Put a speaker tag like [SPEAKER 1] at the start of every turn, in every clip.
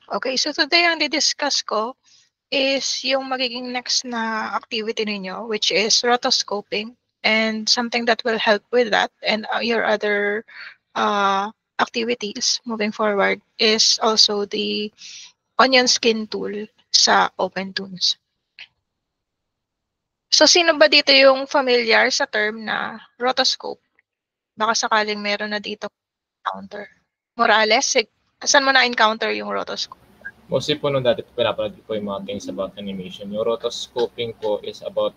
[SPEAKER 1] Okay, so today ang di-discuss ko is yung magiging next na activity ninyo, which is rotoscoping, and something that will help with that and your other activities moving forward is also the onion skin tool sa OpenToons. So sino ba dito yung familiar sa term na rotoscope? Baka sakaling meron na dito encounter. Morales, saan mo na-encounter yung rotoscope?
[SPEAKER 2] Mostly po nung dati pinapanood ko yung mga things about animation. Yung rotoscoping po is about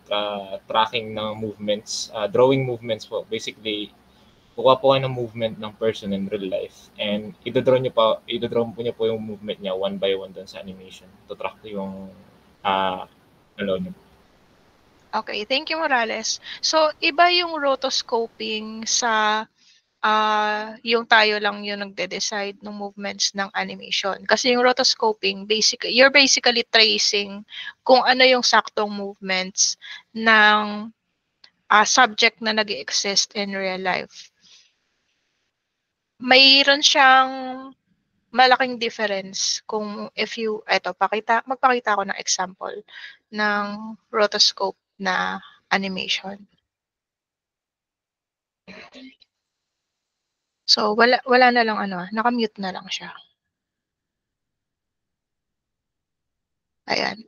[SPEAKER 2] tracking ng movements, drawing movements po. Basically, kukuha po kayo ng movement ng person in real life and i-draw po niya po yung movement niya one by one doon sa animation. To track yung ano niyo.
[SPEAKER 1] Okay, thank you, Morales. So, iba yung rotoscoping sa yung tayo lang yung nagde-decide ng movements ng animation. Kasi yung rotoscoping, you're basically tracing kung ano yung saktong movements ng subject na nag-exist in real life. Mayroon siyang malaking difference kung magpakita ako ng example ng rotoscope na animation. So, wala na lang naka-mute na lang siya. Ayan.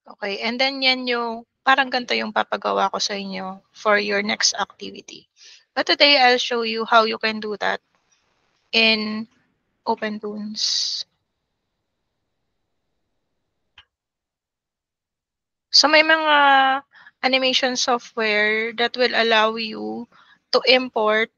[SPEAKER 1] Okay, and then yan yung parang ganito yung papagawa ko sa inyo for your next activity. But today, I'll show you how you can do that in OpenToons. So may mga animation software that will allow you to import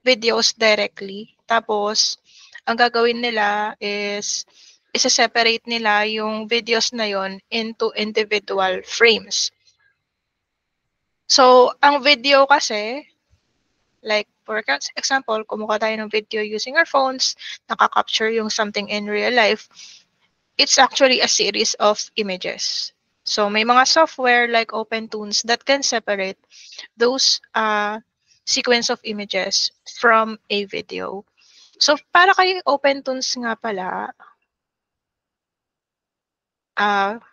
[SPEAKER 1] videos directly. Tapos, ang gagawin nila is isa-separate nila yung videos na yon into individual frames. So, ang video kasi, like for example, kumuha tayo ng video using our phones, nakaka-capture yung something in real life, it's actually a series of images. So, may mga software like OpenToons that can separate those sequence of images from a video. So, para kay OpenToons nga pala,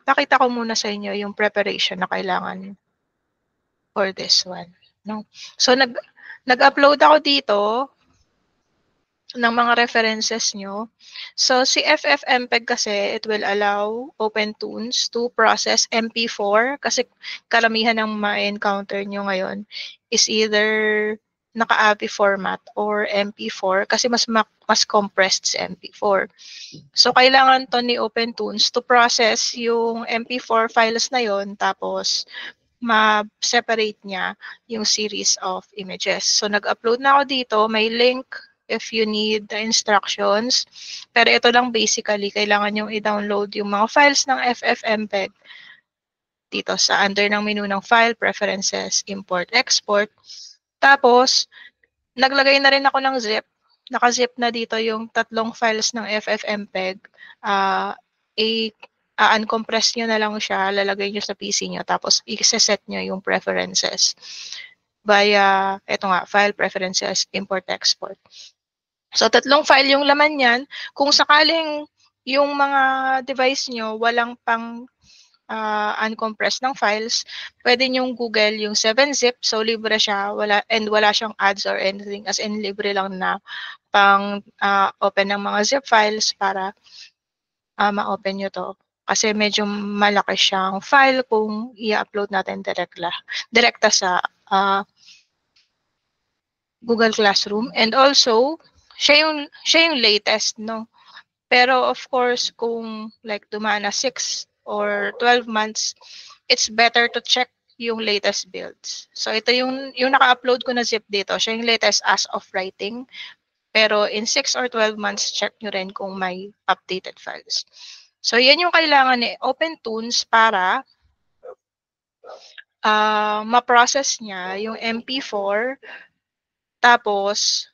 [SPEAKER 1] pakita ko muna sa inyo yung preparation na kailangan for this one. No? So, nag-upload ako dito ng mga references nyo. So, si FFmpeg kasi, it will allow OpenToons to process MP4 kasi karamihan ng ma-encounter nyo ngayon is either naka-AVI format or MP4 kasi mas compressed si MP4. So, kailangan to ni OpenToons to process yung MP4 files na yon tapos ma-separate niya yung series of images. So, nag-upload na ako dito. May link if you need the instructions. Pero ito lang basically, kailangan yung i-download yung mga files ng FFmpeg dito sa under ng menu ng File, Preferences, Import, Export. Tapos, naglagay na rin ako ng zip. Naka-zip na dito yung tatlong files ng FFmpeg. Uncompress nyo na lang siya, lalagay nyo sa PC nyo, tapos i-set nyo yung preferences via, eto nga, File, Preferences, Import, Export. So, tatlong file yung laman yan. Kung sakaling yung mga device nyo walang pang uncompressed ng files, pwede nyong Google yung 7-zip. So, libre siya and wala siyang ads or anything. As in, libre lang na pang open ng mga zip files para ma-open nyo to. Kasi medyo malaki siyang file kung i-upload natin direkta sa Google Classroom. And also, siya yung latest, no? Pero of course, kung like dumaan na 6 or 12 months, it's better to check yung latest builds. So ito yung naka-upload ko na zip dito. Siya yung latest as of writing. Pero in 6 or 12 months, check nyo rin kung may updated files. So yan yung kailangan ni OpenToons para ma-process niya yung MP4, tapos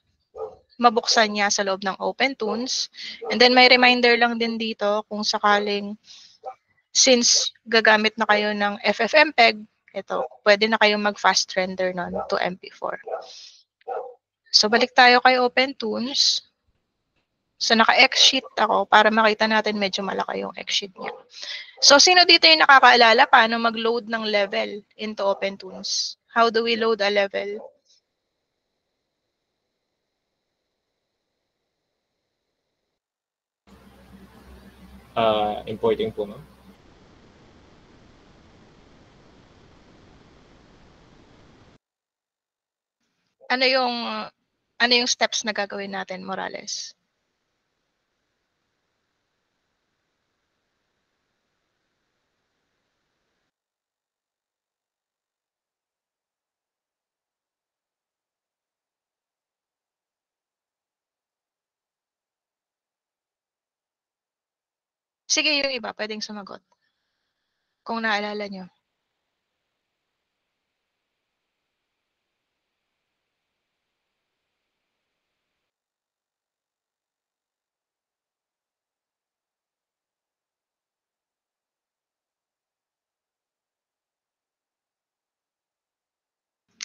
[SPEAKER 1] mabuksan niya sa loob ng OpenTunes. And then may reminder lang din dito kung sakaling since gagamit na kayo ng FFmpeg, ito, pwede na kayong mag-fast render nun to MP4. So balik tayo kay OpenTunes. So naka-X sheet ako para makita natin medyo malaki yung X sheet niya. So sino dito yung nakakaalala paano mag-load ng level into OpenTunes? How do we load a level?
[SPEAKER 2] Importing po, ma'am.
[SPEAKER 1] Ano yung steps na gagawin natin, Morales? Sige, yung iba, pwedeng sumagot. Kung naalala nyo.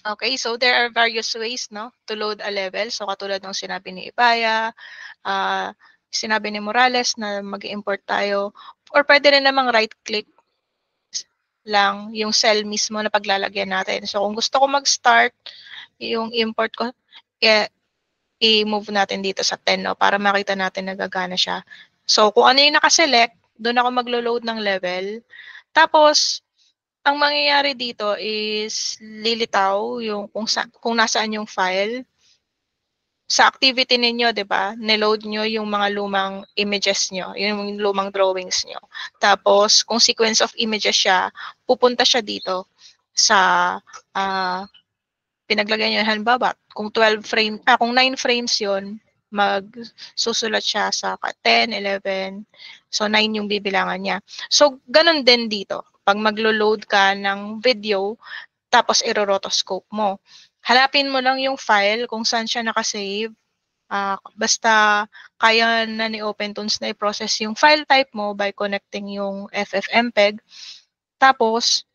[SPEAKER 1] Okay, so there are various ways, no, to load a level. So katulad ng sinabi ni Ibaya, sinabi ni Morales na mag-import tayo, or pwede rin namang right-click lang yung cell mismo na paglalagyan natin. So kung gusto ko mag-start yung import ko, i-move natin dito sa 10, no, para makita natin na gagana siya. So kung ano yung nakaselect, doon ako maglo-load ng level. Tapos, ang mangyayari dito is lilitaw yung kung nasaan yung file. Sa activity ninyo, 'di ba? Niload nyo yung mga lumang images nyo, yung lumang drawings nyo. Tapos, kung sequence of images siya, pupunta siya dito sa pinaglagay nyo. Halimbawa, kung 9 frames yon, magsusulat siya sa 10, 11. So, 9 yung bibilangan niya. So, ganun din dito. Pag maglo-load ka ng video, tapos irorotoscope mo. Hanapin mo lang yung file kung saan siya nakasave. Basta kaya na ni OpenTunes na i-process yung file type mo by connecting yung FFmpeg. Tapos,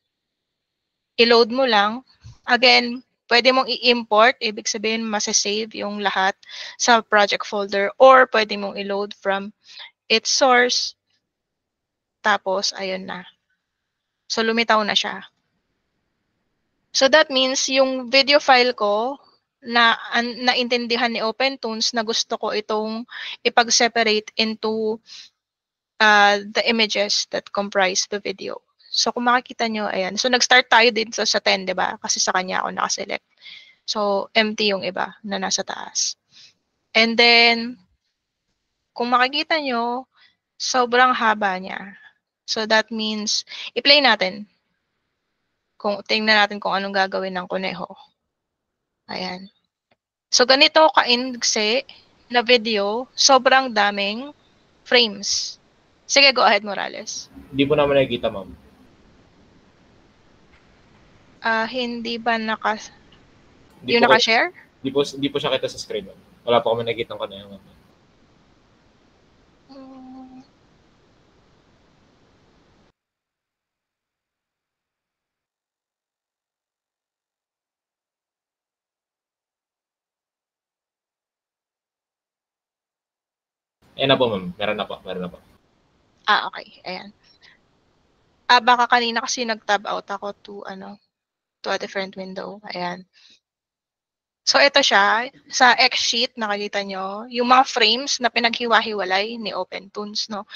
[SPEAKER 1] i-load mo lang. Again, pwede mong i-import, ibig sabihin masasave yung lahat sa project folder, or pwede mong i-load from its source. Tapos, ayun na. So, lumitaw na siya. So, that means yung video file ko, naintindihan ni OpenTunes na gusto ko itong ipag-separate into the images that comprise the video. So, kung makikita nyo, ayan. So, nag-start tayo din sa 10, di ba? Kasi sa kanya ako nakaselect. So, empty yung iba na nasa taas. And then, kung makikita nyo, sobrang haba niya. So, that means, i-play natin. Tingnan natin kung anong gagawin ng kuneho. Ayan. So, ganito ka-ingse na video, sobrang daming frames. Sige, go ahead, Morales.
[SPEAKER 2] Hindi po naman nakikita, ma'am.
[SPEAKER 1] Hindi ba yung naka-share?
[SPEAKER 2] Hindi po siya kita sa screen, ma'am. Wala po kami nakikita ng kuneho, ma'am. Ayan na po, ma'am. Meron na po.
[SPEAKER 1] Okay. Ayan. Baka kanina kasi nag-tab out ako to a different window. Ayan. So, ito siya. Sa X-sheet, nakikita nyo, yung mga frames na pinaghiwa-hiwalay ni OpenTunes, no?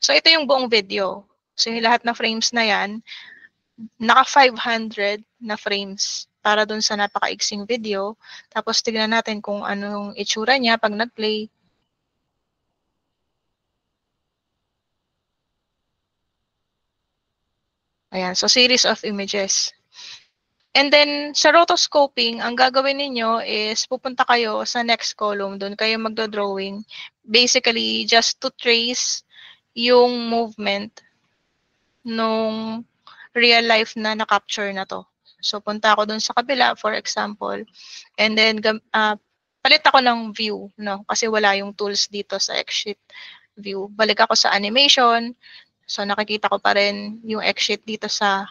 [SPEAKER 1] So, ito yung buong video. So, yung lahat na frames na yan, naka 500 na frames para dun sa napakaigsing video. Tapos, tignan natin kung anong itsura niya pag nag-play. Ayan. So, series of images. And then, sa rotoscoping, ang gagawin ninyo is pupunta kayo sa next column. Doon kayo magdo-drawing. Basically, just to trace yung movement nung real life na na-capture na to. So, punta ako dun sa kabila, for example, and then palit ako ng view, no? Kasi wala yung tools dito sa Xsheet view. Balik ako sa animation. So, nakikita ko pa rin yung Xsheet dito sa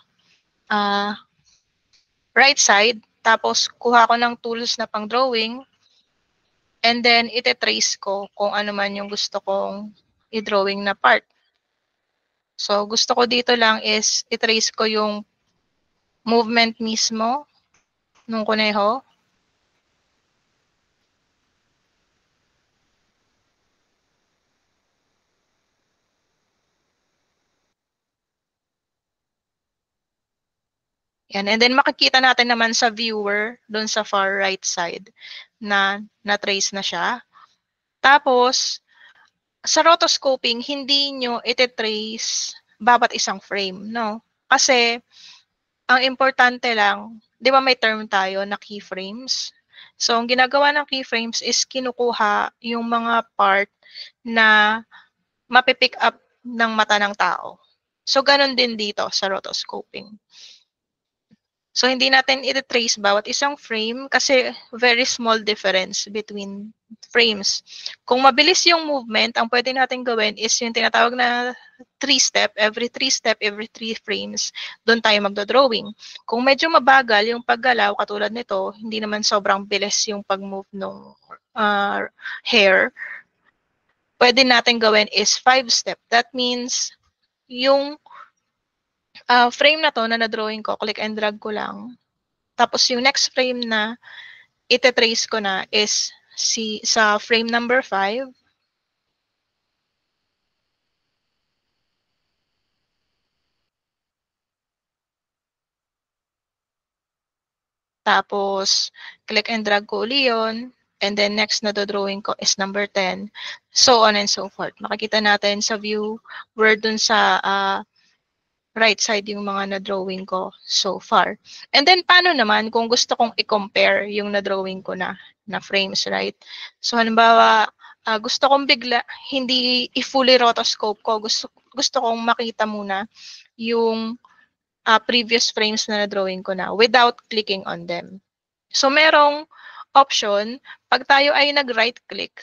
[SPEAKER 1] right side. Tapos, kuha ko ng tools na pang drawing. And then, ite-trace ko kung ano man yung gusto kong i-drawing na part. So, gusto ko dito lang is i-trace ko yung movement mismo nung kuneho. Yan. And then makikita natin naman sa viewer doon sa far right side na na-trace na siya. Tapos, sa rotoscoping, hindi nyo iti-trace bawat isang frame, no? Kasi, ang importante lang, di ba may term tayo na keyframes? So, ang ginagawa ng keyframes is kinukuha yung mga part na mapipick up ng mata ng tao. So, ganun din dito sa rotoscoping. So, hindi natin i-trace bawat isang frame kasi very small difference between frames. Kung mabilis yung movement, ang pwede natin gawin is yung tinatawag na 3-step, every 3 frames, doon tayo magdo-drawing. Kung medyo mabagal yung paggalaw, katulad nito, hindi naman sobrang bilis yung pag-move ng hair, pwede natin gawin is 5-step. That means, yung frame na to na na-drawing ko, click and drag ko lang. Tapos yung next frame na ite-trace ko na is sa frame number 5. Tapos, click and drag ko uli yun. And then next na drawing ko is number 10. So on and so forth. Makikita natin sa view where dun sa right side yung mga na-drawing ko so far. And then, paano naman kung gusto kong i-compare yung na-drawing ko na frames, right? So, halimbawa, gusto kong bigla, hindi i-fully rotoscope ko. Gusto kong makita muna yung previous frames na na-drawing ko na without clicking on them. So, merong option, pag tayo ay nag-right-click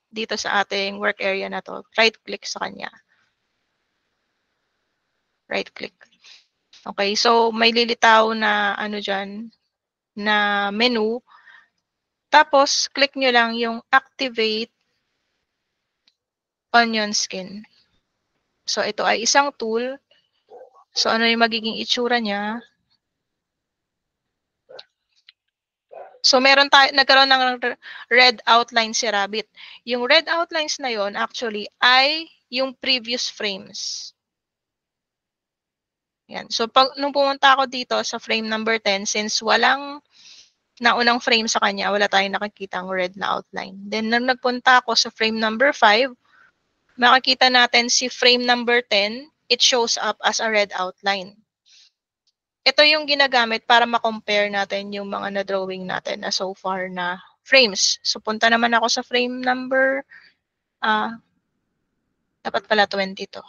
[SPEAKER 1] dito sa ating work area na to, right-click sa kanya. Right-click. Okay, so may lilitaw na ano dyan, na menu. Tapos, click nyo lang yung activate onion skin. So, ito ay isang tool. So, ano yung magiging itsura niya? So, nagkaroon ng red outline si Rabbit. Yung red outlines na yon actually ay yung previous frames. Yan. So, nung pumunta ako dito sa frame number 10, since walang naunang frame sa kanya, wala tayong nakikitang red na outline. Then, nung nagpunta ako sa frame number 5, makikita natin si frame number 10, it shows up as a red outline. Ito yung ginagamit para ma-compare natin yung mga na-drawing natin na so far na frames. So, punta naman ako sa frame number, dapat pala 20 to.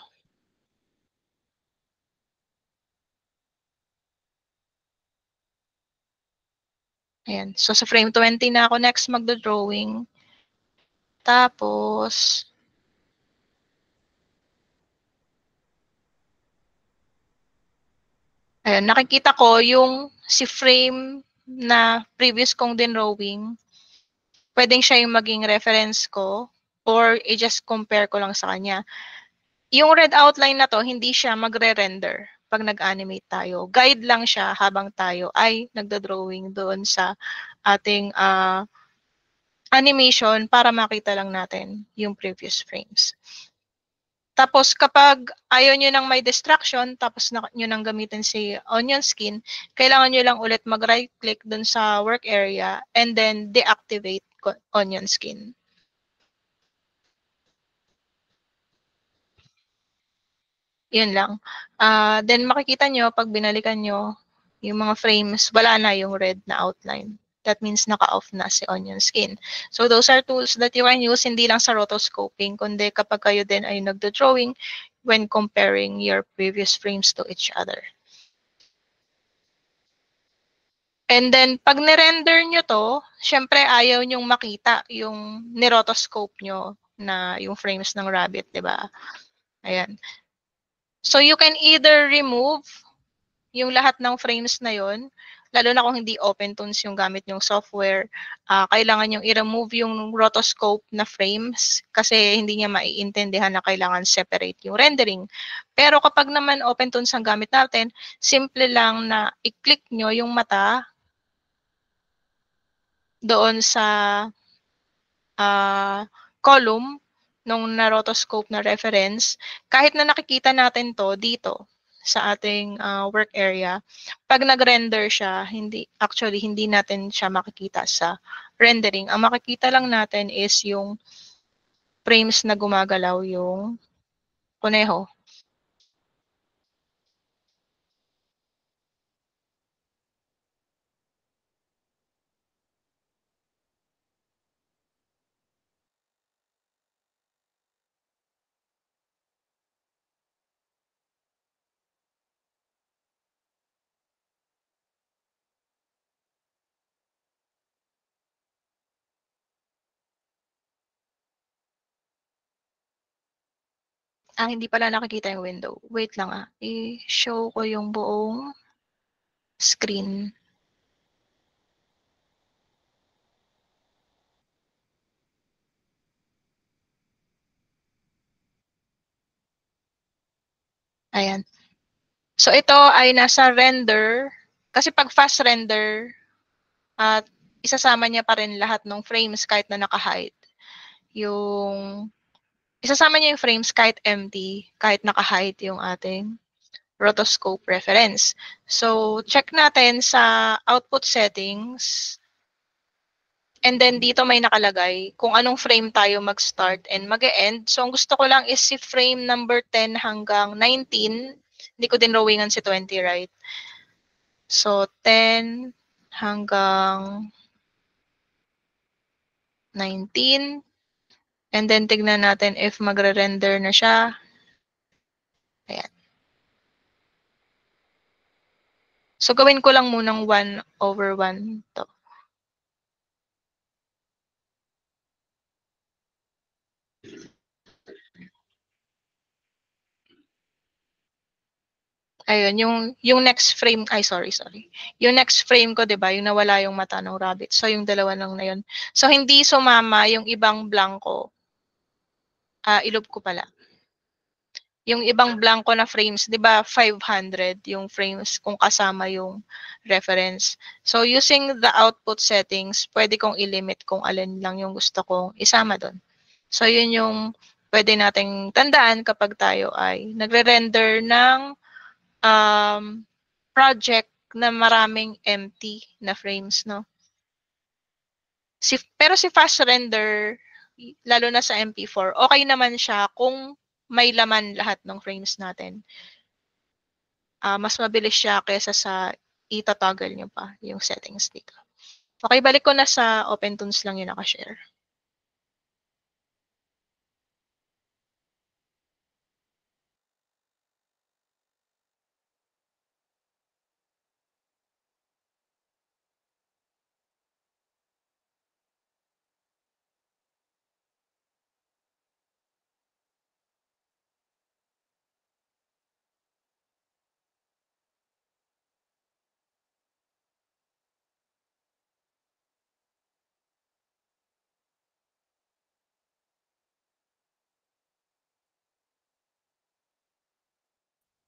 [SPEAKER 1] Ayan. So, sa frame 20 na ako next magdo-drawing. Tapos, ayan, nakikita ko yung si frame na previous kong drawing. Pwedeng siya yung maging reference ko or i-just compare ko lang sa kanya. Yung red outline na to, hindi siya magre-render pag nag-animate tayo. Guide lang siya habang tayo ay nagdo-drawing doon sa ating animation para makita lang natin yung previous frames. Tapos kapag ayaw nyo nang may distraction, tapos nyo nang gamitin si onion skin, kailangan nyo lang ulit mag-right click dun sa work area and then deactivate onion skin. Yun lang. Then makikita nyo, pag binalikan nyo, yung mga frames, wala na yung red na outline. That means naka-off na si onion skin. So those are tools that you can use hindi lang sa rotoscoping, kundi kapag kayo din ay nagdo-drawing when comparing your previous frames to each other. And then, pag nirender nyo to, syempre ayaw nyong makita yung nirotoscope nyo na yung frames ng rabbit, di ba? Ayan. So, you can either remove yung lahat ng frames na yon, lalo na kung hindi OpenToons yung gamit yung software, kailangan yung i-remove yung rotoscope na frames kasi hindi niya maiintindihan na kailangan separate yung rendering. Pero kapag naman OpenToons ang gamit natin, simple lang na i-click nyo yung mata doon sa column nung na-rotoscope na reference. Kahit na nakikita natin to dito sa ating work area, pag nag-render siya, hindi natin siya makikita sa rendering. Ang makikita lang natin is yung frames na gumagalaw yung kuneho. Hindi pala nakikita yung window. Wait lang i-show ko yung buong screen. Ayan. So ito ay nasa render. Kasi pag fast render, at isasama niya pa rin lahat ng frames kahit na naka-hide. Isasama niya yung frames kahit empty, kahit naka-hide yung ating rotoscope reference. So, check natin sa output settings. And then dito may nakalagay kung anong frame tayo mag-start and mag-end. So, ang gusto ko lang is si frame number 10 hanggang 19. Hindi ko din drawingan si 20, right? So, 10 hanggang 19. And then, tignan natin if magre-render na siya. Ayan. So, gawin ko lang munang 1/1 to. Ayun, yung next frame, sorry. Yung next frame ko, 'di ba, yung nawala yung mata ng rabbit. So yung dalawa lang na yun. So hindi sumama yung ibang blanco. Ilob ko pala. Yung ibang blanco na frames, 'di ba, 500 yung frames kung kasama yung reference. So using the output settings, pwede kong i-limit kung alin lang yung gusto kong isama doon. So yun yung pwede nating tandaan kapag tayo ay nagre-render ng project na maraming empty na frames, no? Pero si fast render, lalo na sa MP4, okay naman siya kung may laman lahat ng frames natin. Mas mabilis siya kaysa sa itatoggle nyo pa yung settings dito. Okay, balik ko na sa OpenToons lang yung nakashare.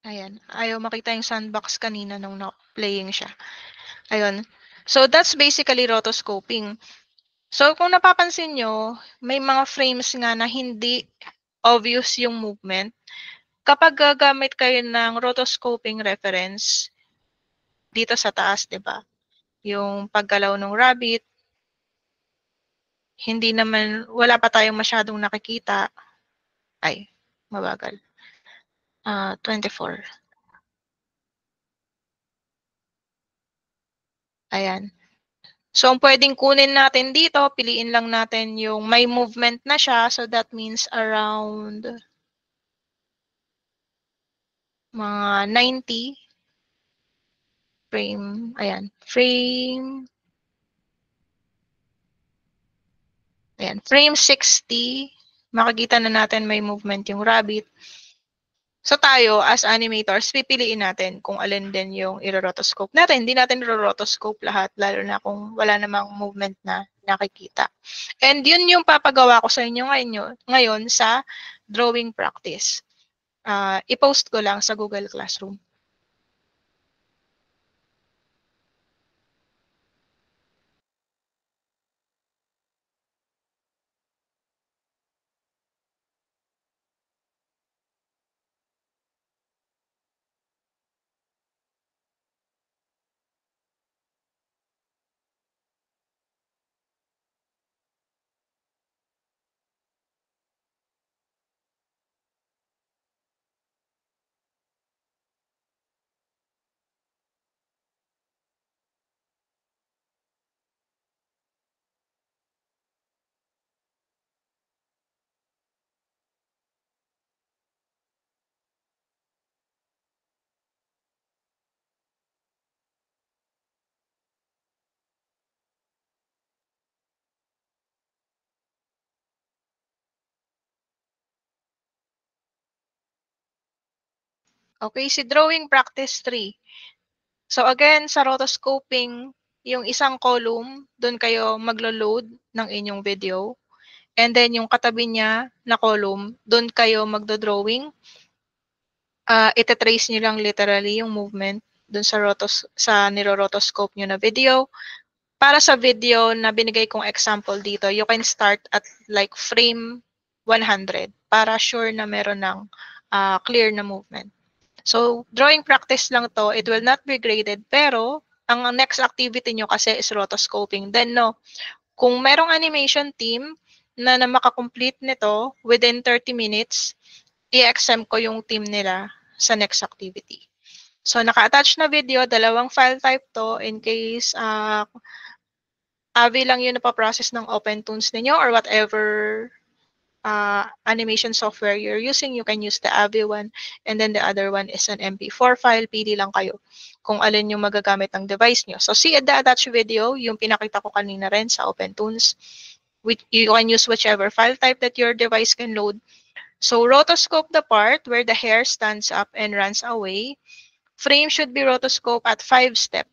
[SPEAKER 1] Ayan, ayaw makita yung sandbox kanina nung playing siya. Ayun. So that's basically rotoscoping. So kung napapansin nyo, may mga frames nga na hindi obvious yung movement. Kapag gagamit kayo ng rotoscoping reference, dito sa taas, di ba? Yung paggalaw ng rabbit, wala pa tayong masyadong nakikita. Ay, mabagal. 24. Ayan. So, ang pwedeng kunin natin dito, piliin lang natin yung may movement na siya. So, that means around mga 90. frame, ayan, frame, ayan, frame 60, makikita na natin may movement yung rabbit. So tayo, as animators, pipiliin natin kung alin din yung irorotoscope natin. Hindi natin irorotoscope lahat, lalo na kung wala namang movement na nakikita. And yun yung papagawa ko sa inyo ngayon sa drawing practice. I-post ko lang sa Google Classroom. Okay, si drawing practice 3. So again, sa rotoscoping, yung isang column, doon kayo maglo-load ng inyong video. And then yung katabi niya na column, doon kayo magdo-drawing. Ite-trace nyo lang literally yung movement doon sa niro-rotoscope nyo na video. Para sa video na binigay kong example dito, you can start at like frame 100 para sure na meron ng clear na movement. So, drawing practice lang to. It will not be graded. Pero, ang next activity nyo kasi is rotoscoping. Then, no, kung merong animation team na makakomplete nito within 30 minutes, i-exempt ko yung team nila sa next activity. So, naka-attach na video, dalawang file type to in case AVI lang yun na pa-process ng OpenToons ninyo or whatever animation software you're using, you can use the AVI one, and then the other one is an MP4 file. Pili lang kayo kung alin yung magagamit ng device nyo. So see the attached video, yung pinakita ko kanina rin sa OpenToons. You can use whichever file type that your device can load. So rotoscope the part where the hair stands up and runs away. Frame should be rotoscope at 5 steps.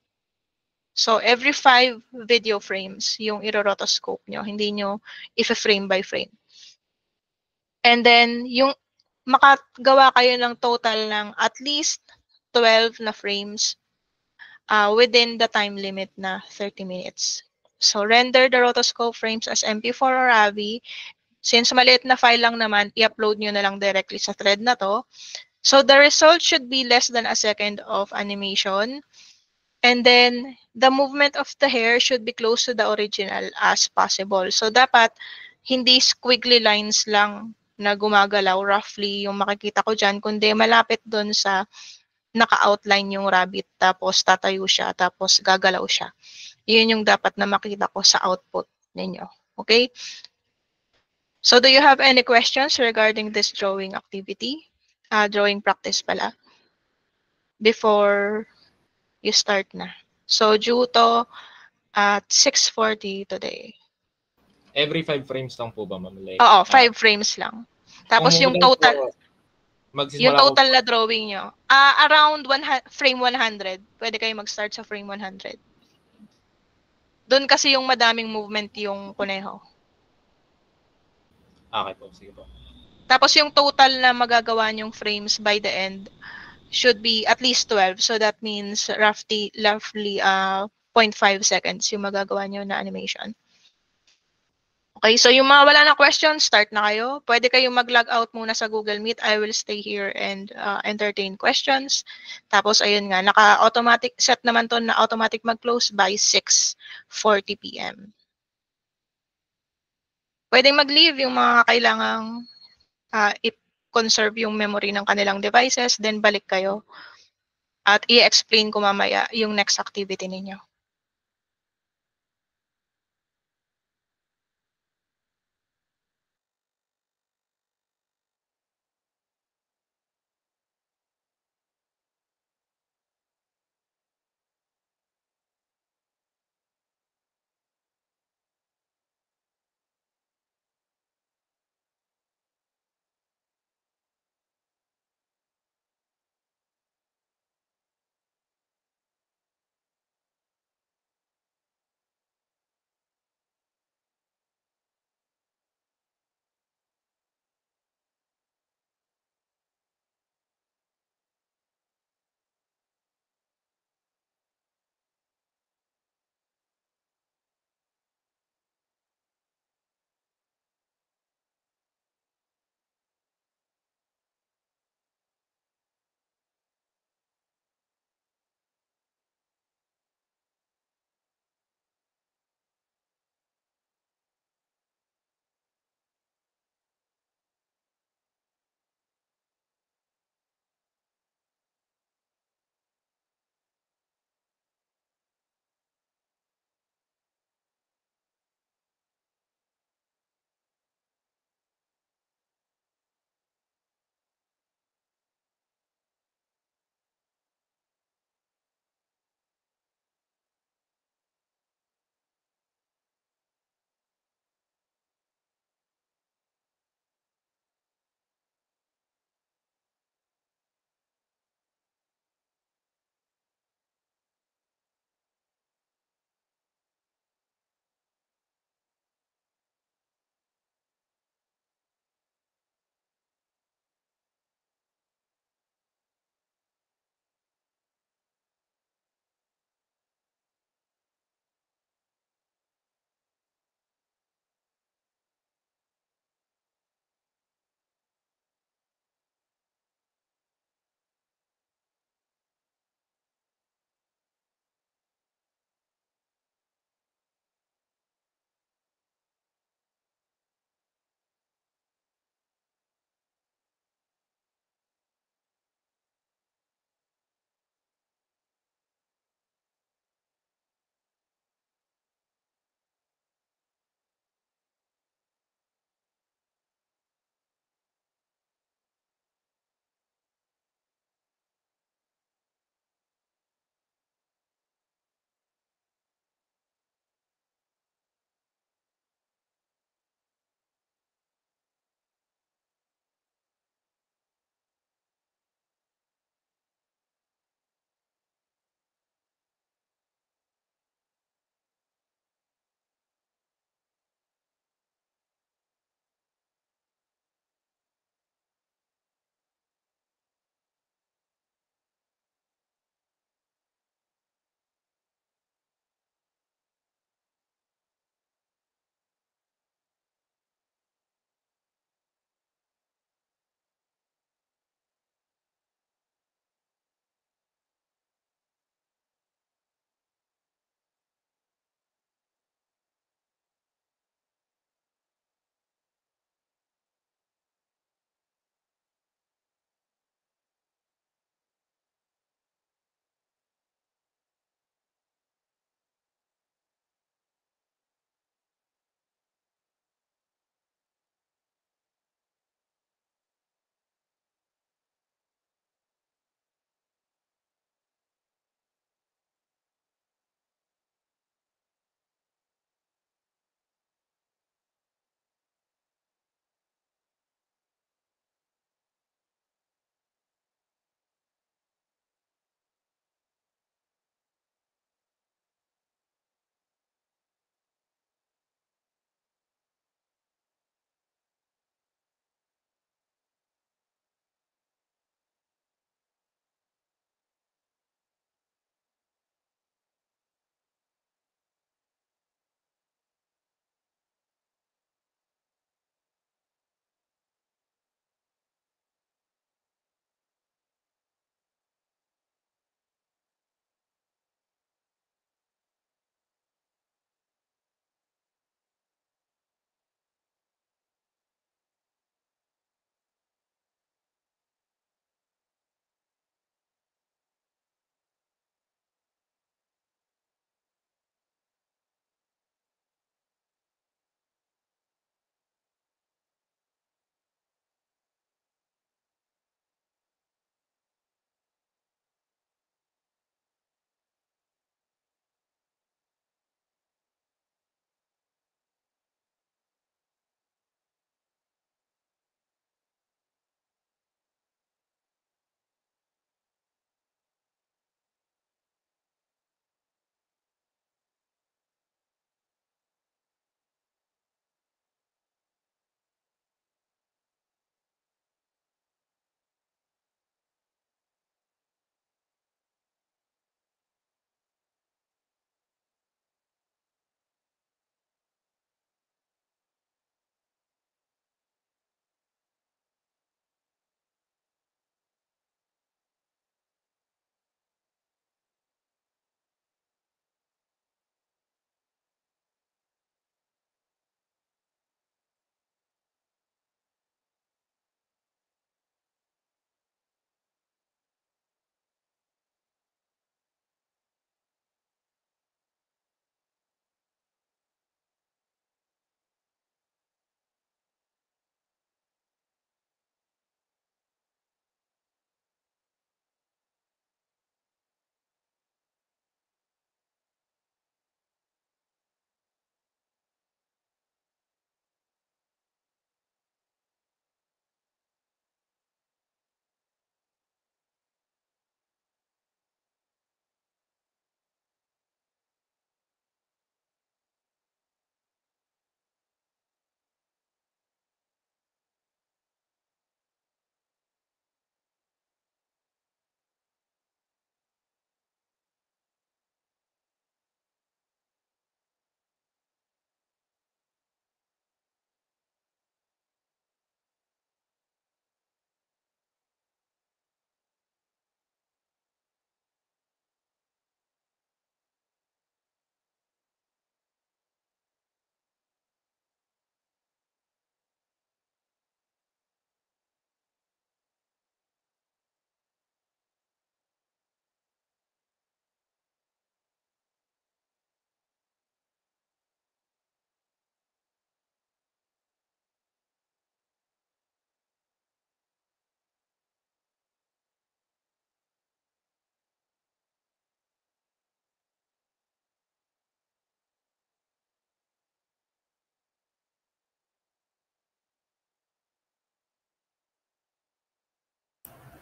[SPEAKER 1] So every 5 video frames yung iro-rotoscope nyo, hindi nyo if-frame by frame. And then, yung makagawa kayo ng total ng at least 12 na frames within the time limit na 30 minutes. So, render the rotoscope frames as MP4 or AVI. Since maliit na file lang naman, i-upload nyo na lang directly sa thread na to. So, the result should be less than a second of animation. And then, the movement of the hair should be close to the original as possible. So, dapat hindi squiggly lines lang na gumagalaw roughly yung makikita ko dyan, kundi malapit doon sa naka-outline yung rabbit, tapos tatayo siya, tapos gagalaw siya. Yun yung dapat na makita ko sa output ninyo. Okay? So, do you have any questions regarding this drawing activity? Drawing practice pala. Before you start na. So, due to at 6:40 today.
[SPEAKER 2] Every 5 frames lang po ba, ma'am? Like,
[SPEAKER 1] Oo, 5 frames lang. Tapos yung total, yung total na drawing nyo, around frame 100. Pwede kayo mag-start sa frame 100. Doon kasi yung madaming movement yung kuneho.
[SPEAKER 2] Okay po, sige po.
[SPEAKER 1] Tapos yung total na magagawa nyong frames by the end should be at least 12. So that means roughly 0.5 seconds yung magagawa nyo na animation. Okay, so yung mga wala na questions, start na kayo. Pwede kayong mag-log out muna sa Google Meet. I will stay here and entertain questions. Tapos ayun nga, naka-automatic set naman to na automatic mag-close by 6:40 p.m. Pwedeng mag-leave yung mga kailangang i-conserve yung memory ng kanilang devices, then balik kayo. At i-explain ko mamaya yung next activity ninyo.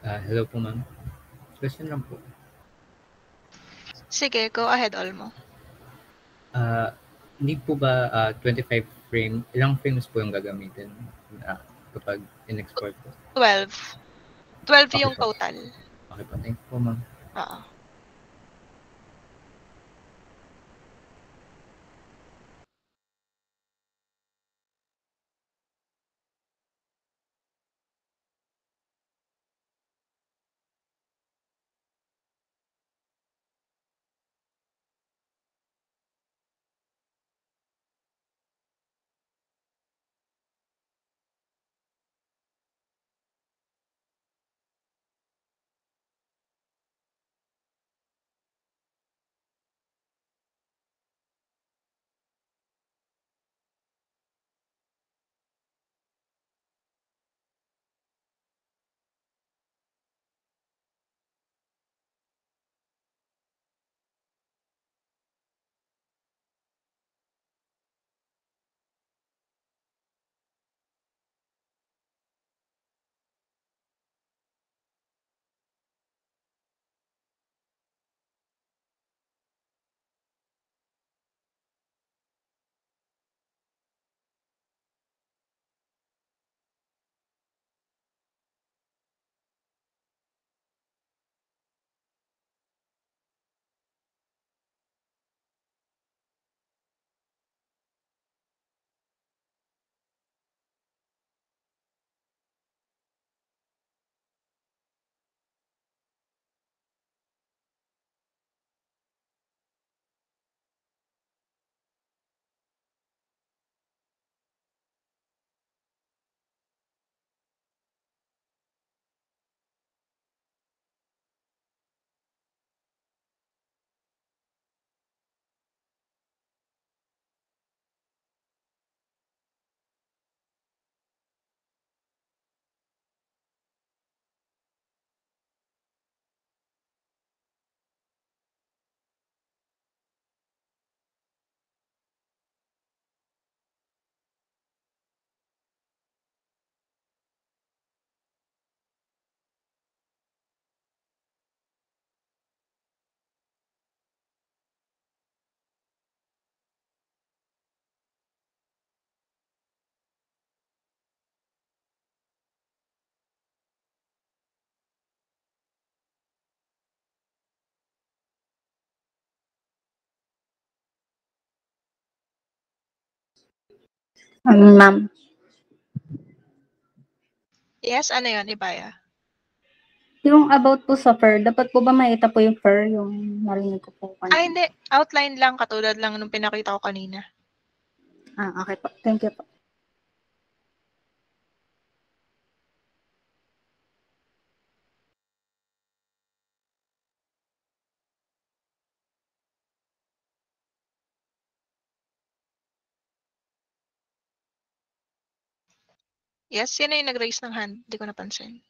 [SPEAKER 3] Hello po, ma'am. Question lang po.
[SPEAKER 1] Sige, go ahead, Olmo.
[SPEAKER 3] Hindi po ba 25 frame, ilang frames po yung gagamitin kapag in-export po?
[SPEAKER 1] 12. 12
[SPEAKER 3] Okay
[SPEAKER 1] yung
[SPEAKER 3] po.
[SPEAKER 1] total.
[SPEAKER 3] Okay po. Thank you po, ma'am.
[SPEAKER 1] Oo.
[SPEAKER 4] Ma'am,
[SPEAKER 1] Yes, ano yun, Ibaya?
[SPEAKER 4] yung about po sa fur, dapat po ba makita po yung fur, yung narinig ko po kanina?
[SPEAKER 1] Hindi. Outline lang, katulad lang nung pinakita ko kanina.
[SPEAKER 4] Okay po. Thank you po.
[SPEAKER 1] Yes, sino yung nag-raise ng hand? Hindi ko napansin.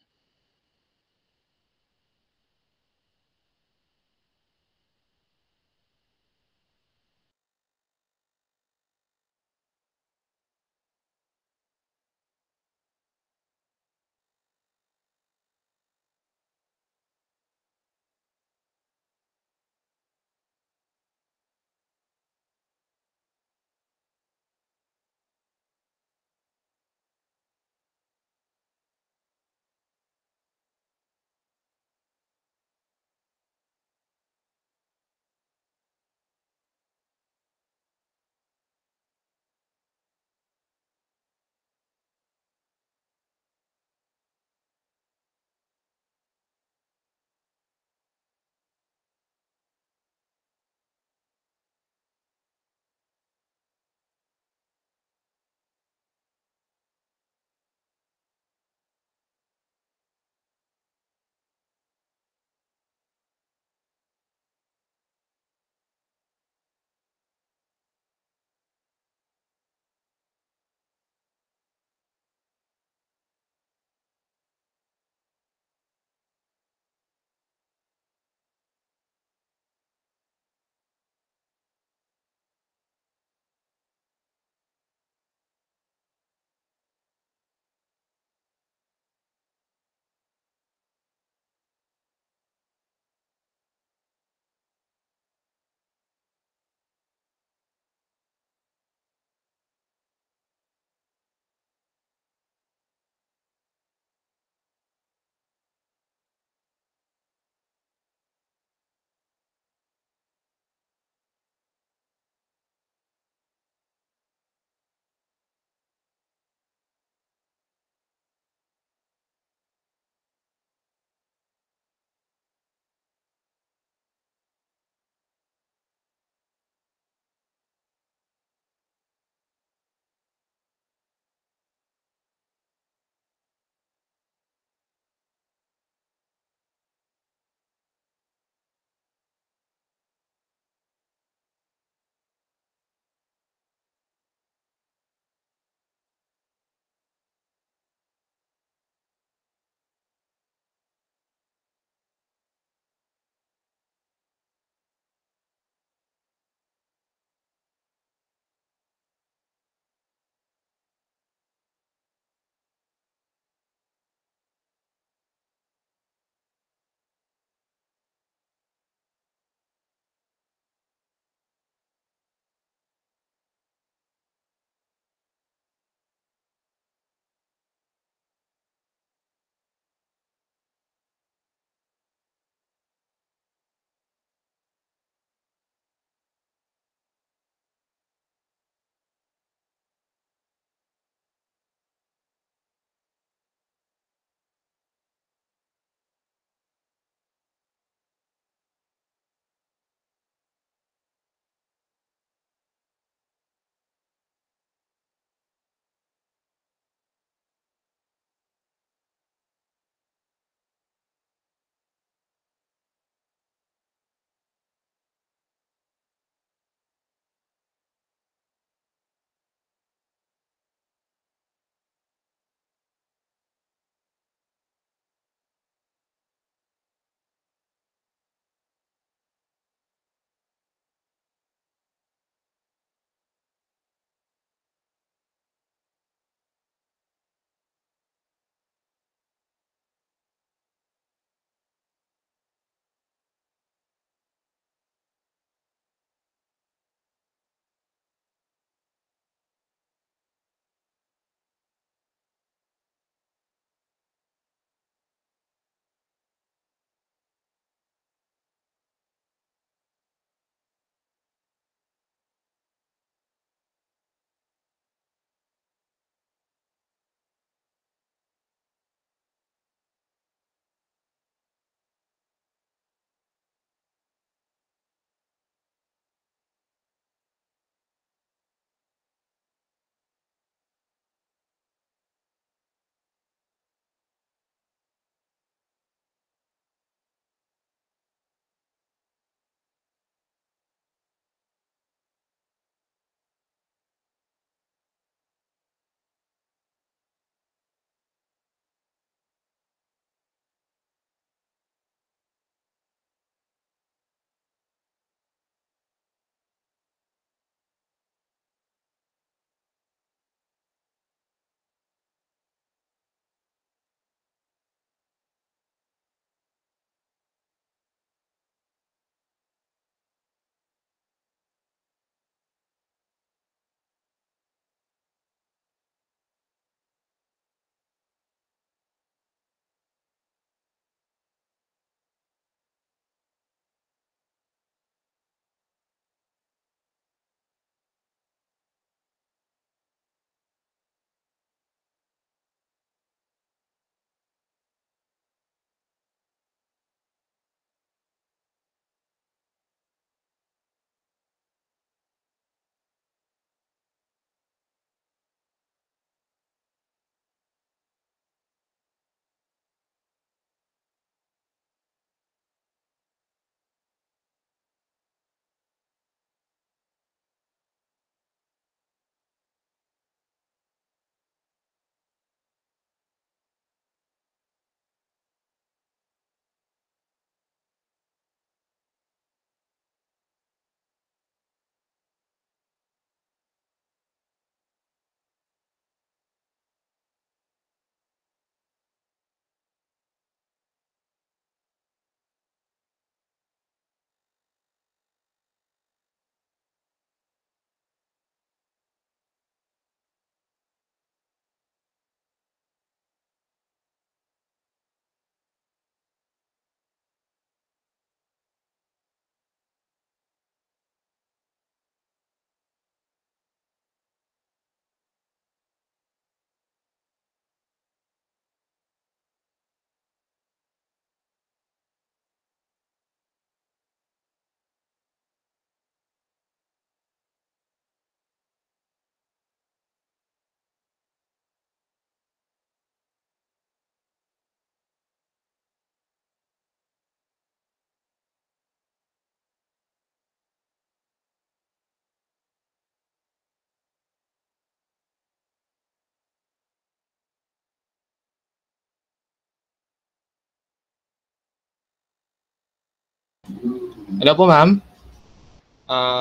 [SPEAKER 2] Hello po, ma'am.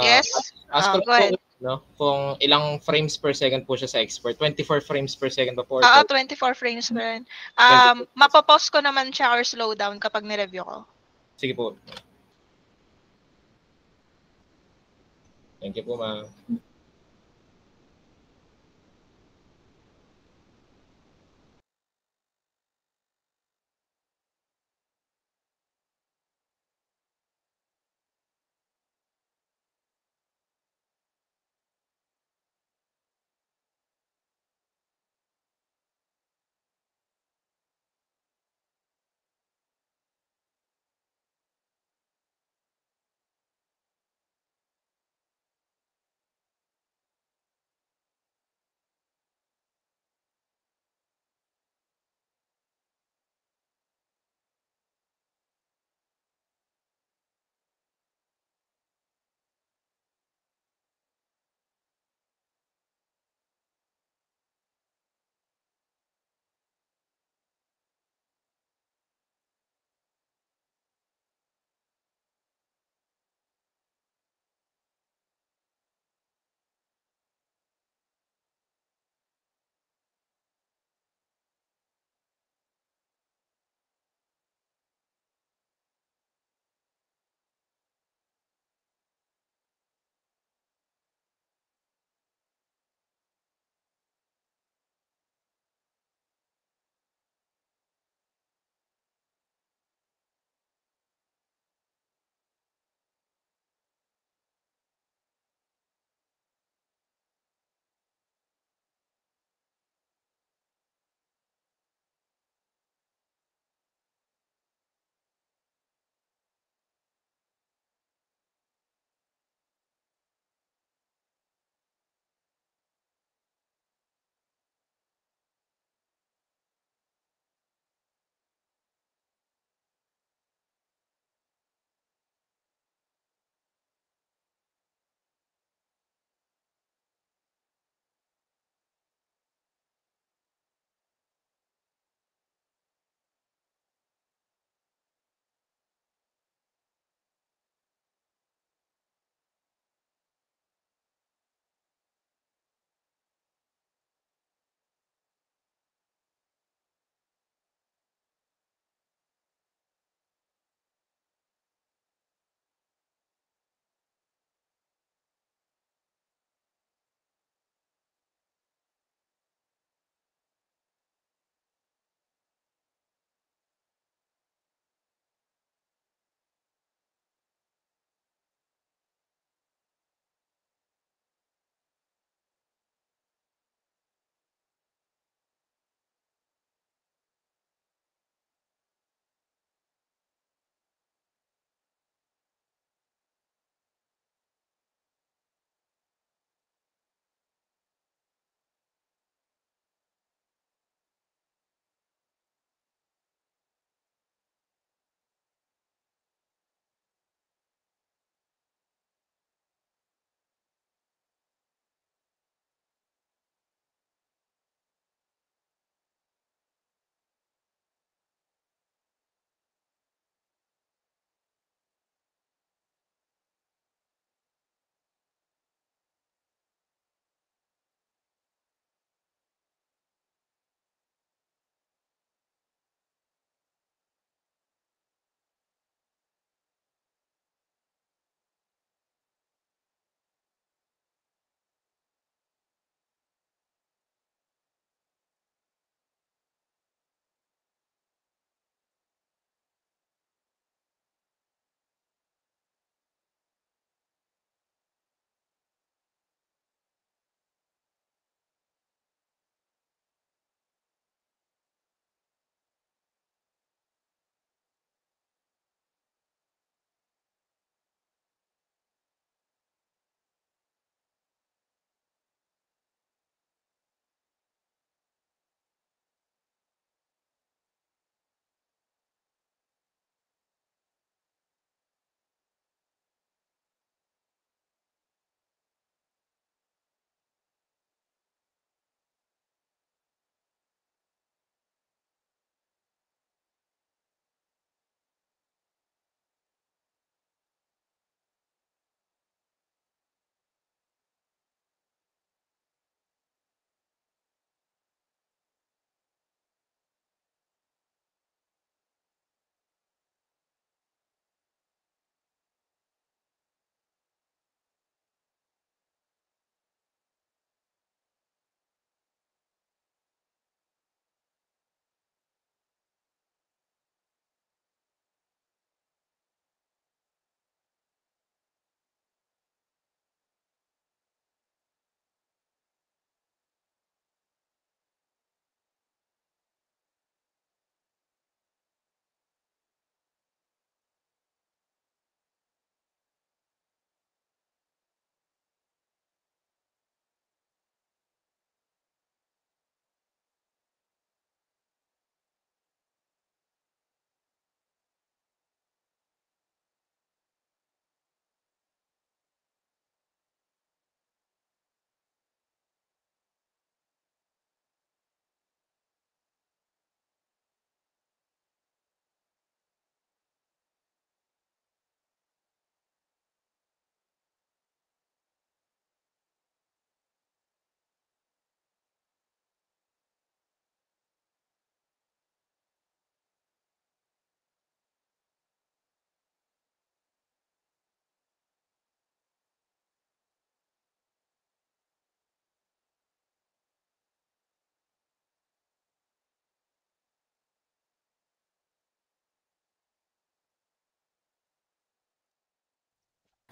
[SPEAKER 1] Yes?
[SPEAKER 2] Ask ko lang
[SPEAKER 1] Go ahead.
[SPEAKER 2] po, no, kung ilang frames per second po siya sa export. 24 frames per second ba po? Or
[SPEAKER 1] 24 frames per rin.
[SPEAKER 2] 24.
[SPEAKER 1] Mapapause ko naman siya or slow down kapag nireview ko.
[SPEAKER 2] Sige po. Thank you po, ma'am.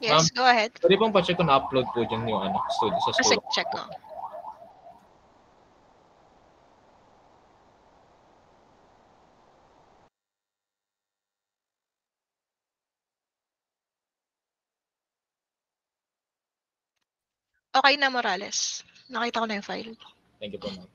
[SPEAKER 1] Yes, go ahead.
[SPEAKER 2] Pwede pong pa-check kung na-upload po dyan yung studio sa
[SPEAKER 1] Kasi
[SPEAKER 2] school.
[SPEAKER 1] check ko. Okay na, Morales. Nakita ko na yung file.
[SPEAKER 2] Thank you po, ma'am.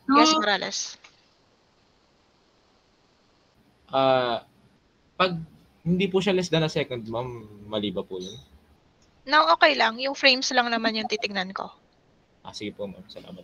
[SPEAKER 1] Yes, Morales.
[SPEAKER 2] Pag hindi po siya less than a second, ma'am, mali ba po yun?
[SPEAKER 1] Now, okay lang. Yung frames lang naman yung titignan ko.
[SPEAKER 2] Sige po, ma'am. Salamat.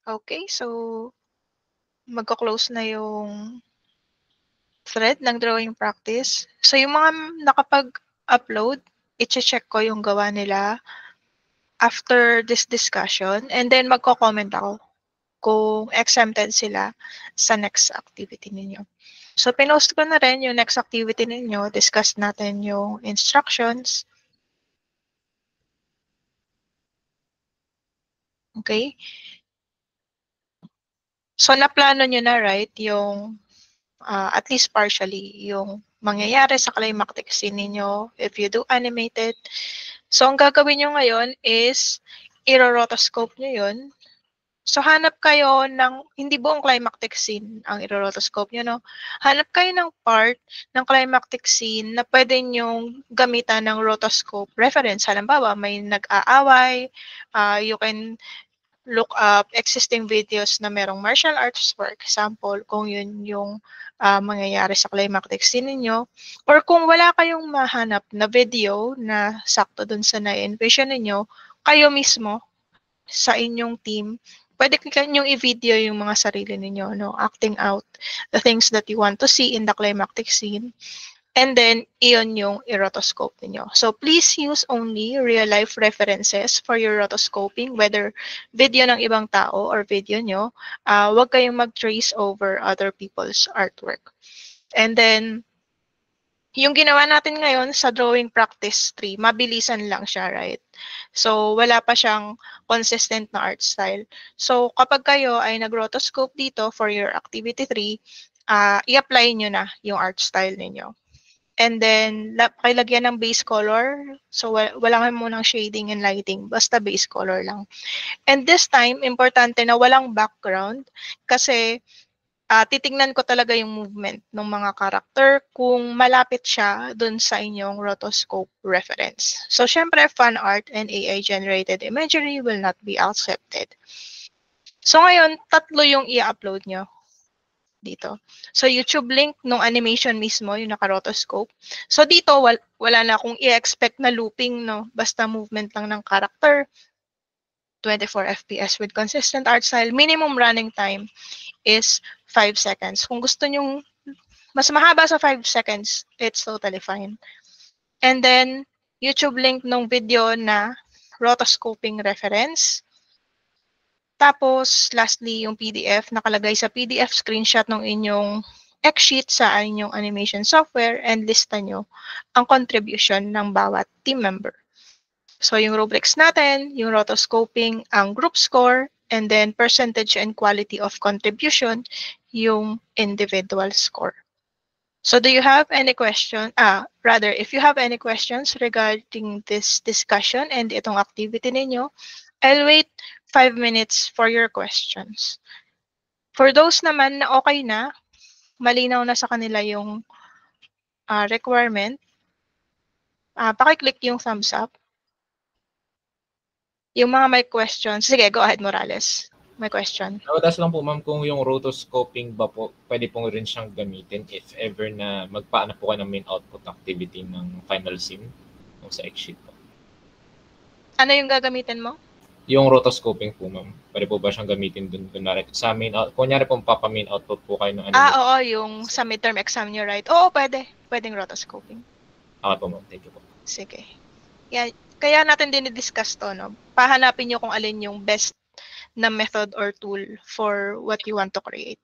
[SPEAKER 1] Okay, so magko-close na yung thread ng drawing practice. So yung mga nakapag-upload, i-check ko yung gawa nila after this discussion and then magko-comment ako kung exempted sila sa next activity ninyo. So pinost ko na rin yung next activity ninyo, discuss natin yung instructions. Okay? So naplano nyo na, right, yung at least partially yung mangyayari sa climactic scene ninyo if you do animated. So ang gagawin nyo ngayon is i-rotoscope nyo yun. So hanap kayo ng, hindi buong climactic scene ang i-rotoscope nyo, no? Hanap kayo ng part ng climactic scene na pwede nyong gamitan ng rotoscope reference. Halimbawa, may nag-aaway, you can look up existing videos na merong martial arts, for example, kung yun yung mangyayari sa climactic scene ninyo. Or kung wala kayong mahanap na video na sakto dun sa na-envision ninyo, kayo mismo sa inyong team, pwede kanyong i-video yung mga sarili ninyo, no? Acting out the things that you want to see in the climactic scene. And then, iyon yung i-rotoscope ninyo. So, please use only real-life references for your rotoscoping, whether video ng ibang tao or video nyo. Huwag kayong mag-trace over other people's artwork. And then, yung ginawa natin ngayon sa drawing practice 3, mabilisan lang siya, right? So, wala pa siyang consistent na art style. So, kapag kayo ay nag-rotoscope dito for your activity 3, i-apply nyo na yung art style ninyo. And then, pakilagyan ng base color. So, wala nga munang shading and lighting. Basta base color lang. And this time, importante na walang background. Kasi, titignan ko talaga yung movement ng mga character kung malapit siya dun sa inyong rotoscope reference. So, syempre, fan art and AI-generated imagery will not be accepted. So, ngayon, tatlo yung i-upload nyo dito. So, YouTube link nung animation mismo, yung naka-rotoscope. So, dito, wala na akong i-expect na looping, no? Basta movement lang ng character. 24 FPS with consistent art style. Minimum running time is 5 seconds. Kung gusto nyong mas mahaba sa 5 seconds, it's totally fine. And then, YouTube link nung video na rotoscoping reference. Tapos, lastly, yung PDF, nakalagay sa PDF screenshot ng inyong X-sheet sa inyong animation software and lista nyo ang contribution ng bawat team member. So, yung rubrics natin, yung rotoscoping, ang group score, and then percentage and quality of contribution, yung individual score. So, do you have any question? Rather, if you have any questions regarding this discussion and itong activity ninyo, I'll wait 5 minutes for your questions. For those naman na okay na, malinaw na sa kanila yung requirement, pakiclick yung thumbs up. Yung mga may questions, sige, go ahead, Morales. May question.
[SPEAKER 2] Nawadas lang po, ma'am, kung yung rotoscoping ba po, pwede pong rin siyang gamitin if ever na magpaano po kayo ng main output activity ng final scene o sa X-sheet po.
[SPEAKER 1] Ano yung gagamitin mo?
[SPEAKER 2] Yung rotoscoping po, ma'am. Pwede po ba siyang gamitin dun kunwari sa main out? Kunyari po papa-main output po kayo ng animation.
[SPEAKER 1] Oo, yung sa midterm exam nyo, right? Oo, pwede. Pwedeng rotoscoping.
[SPEAKER 2] Okay po, ma'am. Thank you po.
[SPEAKER 1] Sige. Yan. Kaya natin din i-discuss to, no? Pahanapin nyo kung alin yung best na method or tool for what you want to create.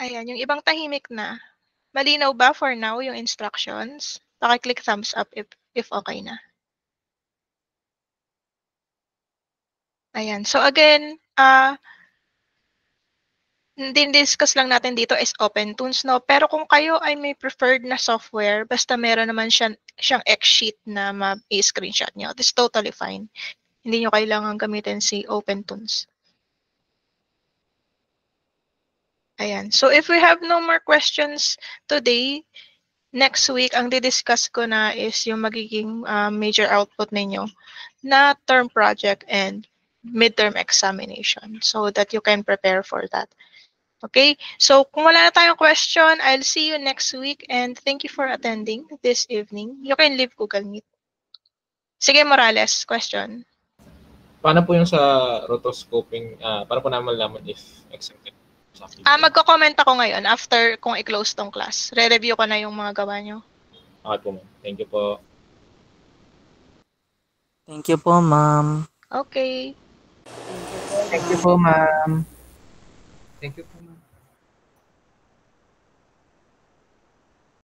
[SPEAKER 1] Ayan, yung ibang tahimik na. Malinaw ba for now yung instructions? Paki-click thumbs up if okay na. Ayan. So again, discuss lang natin dito is OpenTunes, no? Pero kung kayo ay may preferred na software, basta meron naman siyang X-sheet na ma-screenshot nyo, this is totally fine. Hindi nyo kailangan gamitin si OpenTunes. Ayan. So if we have no more questions today, next week, ang didiscuss ko na is yung magiging major output ninyo na term project and midterm examination so that you can prepare for that. Okay? So kung wala na tayong question, I'll see you next week and thank you for attending this evening. You can leave Google Meet. Sige, Morales, question.
[SPEAKER 2] Paano po yung sa rotoscoping? Paano po naman malaman if exempted sa activity?
[SPEAKER 1] Magko-comment ako ngayon after kung i-close tong class. Re-review ko na yung mga gawa nyo.
[SPEAKER 2] Okay po, ma'am. Thank you po.
[SPEAKER 5] Thank you po, ma'am.
[SPEAKER 1] Okay.
[SPEAKER 3] Thank you po, ma'am. Thank you po, ma'am.